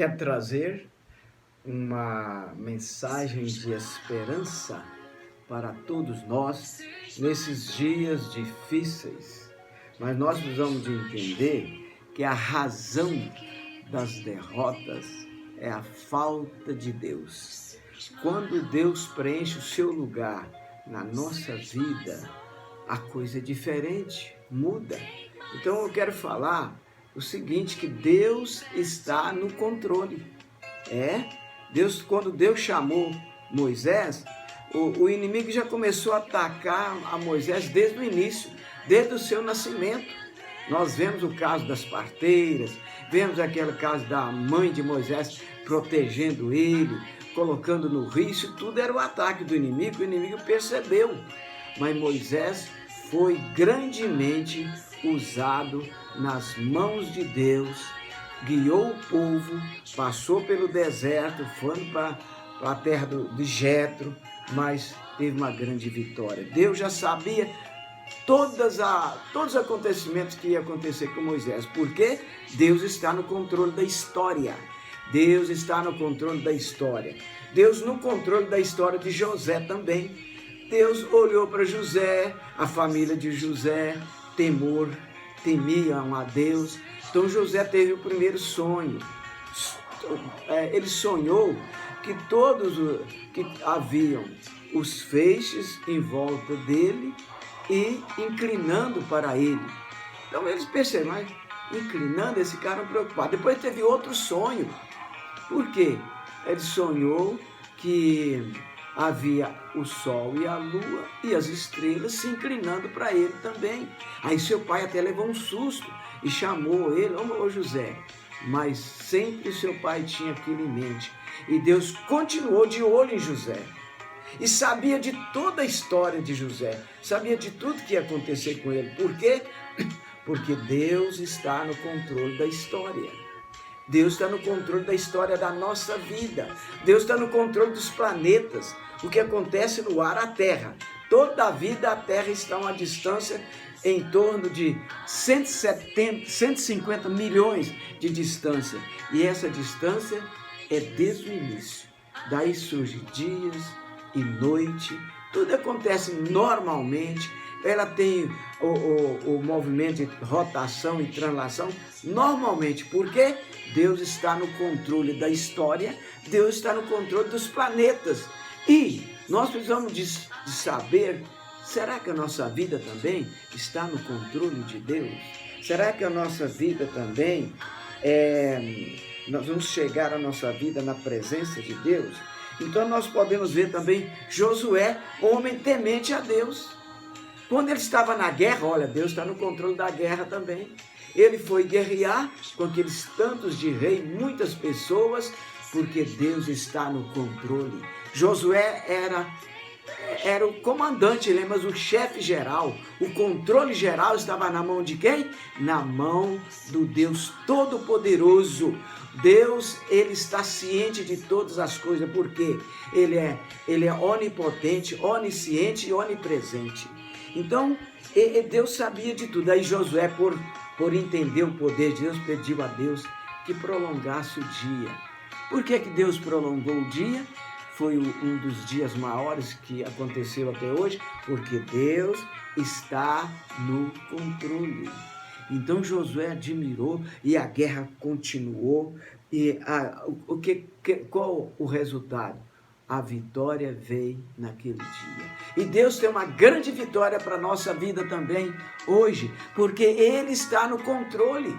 quer trazer uma mensagem de esperança para todos nós nesses dias difíceis. Mas nós precisamos de entender que a razão das derrotas é a falta de Deus. Quando Deus preenche o seu lugar na nossa vida, a coisa é diferente, muda. Então eu quero falar o seguinte, que Deus está no controle. Quando Deus chamou Moisés, o inimigo já começou a atacar a Moisés desde o início, desde o seu nascimento. Nós vemos o caso das parteiras, vemos aquele caso da mãe de Moisés protegendo ele, colocando no rio, isso tudo era o ataque do inimigo, o inimigo percebeu. Mas Moisés foi grandemente usado nas mãos de Deus, guiou o povo, passou pelo deserto, foi para a terra de Jetro, mas teve uma grande vitória. Deus já sabia todos os acontecimentos que iam acontecer com Moisés, porque Deus está no controle da história. Deus está no controle da história. Deus no controle da história de José também. Deus olhou para José, a família de José, temiam a Deus. Então José teve o primeiro sonho. Ele sonhou que que haviam os feixes em volta dele e inclinando para ele. Então eles perceberam, mas inclinando, eles ficaram preocupados. Depois teve outro sonho. Por quê? Ele sonhou que havia o sol e a lua e as estrelas se inclinando para ele também. Aí seu pai até levou um susto e chamou ele, ô José, mas sempre seu pai tinha aquilo em mente. E Deus continuou de olho em José. E sabia de toda a história de José, sabia de tudo que ia acontecer com ele. Por quê? Porque Deus está no controle da história. Deus está no controle da história da nossa vida. Deus está no controle dos planetas. O que acontece no ar, a Terra. Toda a vida, a Terra está a uma distância em torno de 150 milhões de distância. E essa distância é desde o início. Daí surgem dias e noite. Tudo acontece normalmente. Ela tem o movimento de rotação e translação normalmente, porque Deus está no controle da história, Deus está no controle dos planetas. E nós precisamos de saber, será que a nossa vida também está no controle de Deus? Será que a nossa vida também, nós vamos chegar a nossa vida na presença de Deus? Então nós podemos ver também Josué, homem temente a Deus. Quando ele estava na guerra, olha, Deus está no controle da guerra também. Ele foi guerrear com aqueles tantos de rei, muitas pessoas, porque Deus está no controle. Josué era o comandante, mas o chefe geral, o controle geral estava na mão de quem? Na mão do Deus Todo-Poderoso. Deus, ele está ciente de todas as coisas, porque ele é onipotente, onisciente e onipresente. Então, Deus sabia de tudo. Aí Josué, por entender o poder de Deus, pediu a Deus que prolongasse o dia. Por que Deus prolongou o dia? Foi um dos dias maiores que aconteceu até hoje, porque Deus está no controle. Então Josué admirou e a guerra continuou. E qual o resultado? A vitória veio naquele dia. E Deus tem uma grande vitória para a nossa vida também hoje, porque Ele está no controle.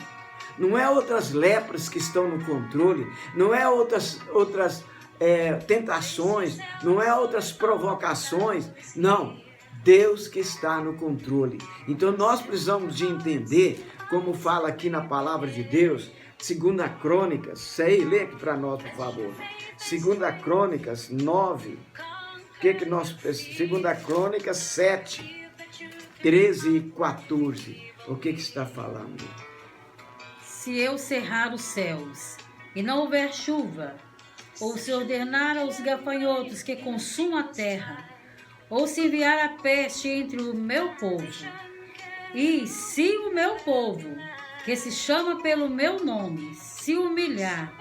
Não é outras lepras que estão no controle, não é outras tentações, não é outras provocações, não. Deus que está no controle. Então nós precisamos de entender, como fala aqui na palavra de Deus, 2 Crônicas, lê aqui para nós, por favor. 2 Crônicas 9, 2 Crônicas 7, 13 e 14. O que está falando? Se eu cerrar os céus e não houver chuva, ou se ordenar aos gafanhotos que consumam a terra, ou se enviar a peste entre o meu povo, e se o meu povo, que se chama pelo meu nome, se humilhar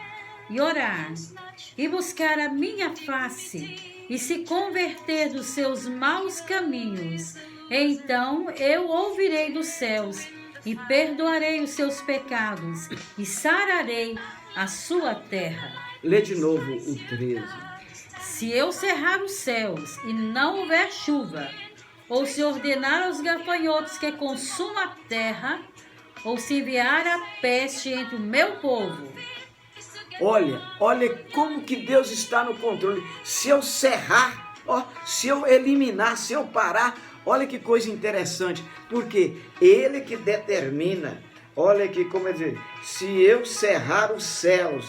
e orar, e buscar a minha face, e se converter dos seus maus caminhos, então eu ouvirei dos céus, e perdoarei os seus pecados, e sararei a sua terra. Lê de novo o 13. Se eu cerrar os céus e não houver chuva, ou se ordenar aos gafanhotos que consumam a terra, ou se enviar a peste entre o meu povo. Olha como que Deus está no controle. Se eu cerrar, se eu eliminar, se eu parar, olha que coisa interessante, porque Ele que determina. Olha aqui como é dizer, se eu cerrar os céus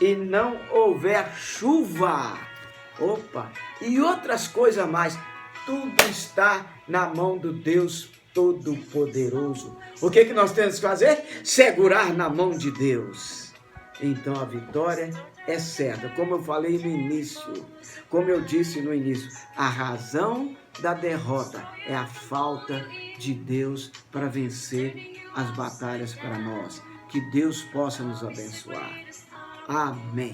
e não houver chuva, e outras coisas mais, tudo está na mão do Deus Todo-Poderoso. O que nós temos que fazer? Segurar na mão de Deus. Então a vitória é certa. Como eu falei no início, como eu disse no início, a razão da derrota é a falta de Deus para vencer as batalhas para nós. Que Deus possa nos abençoar. Amém.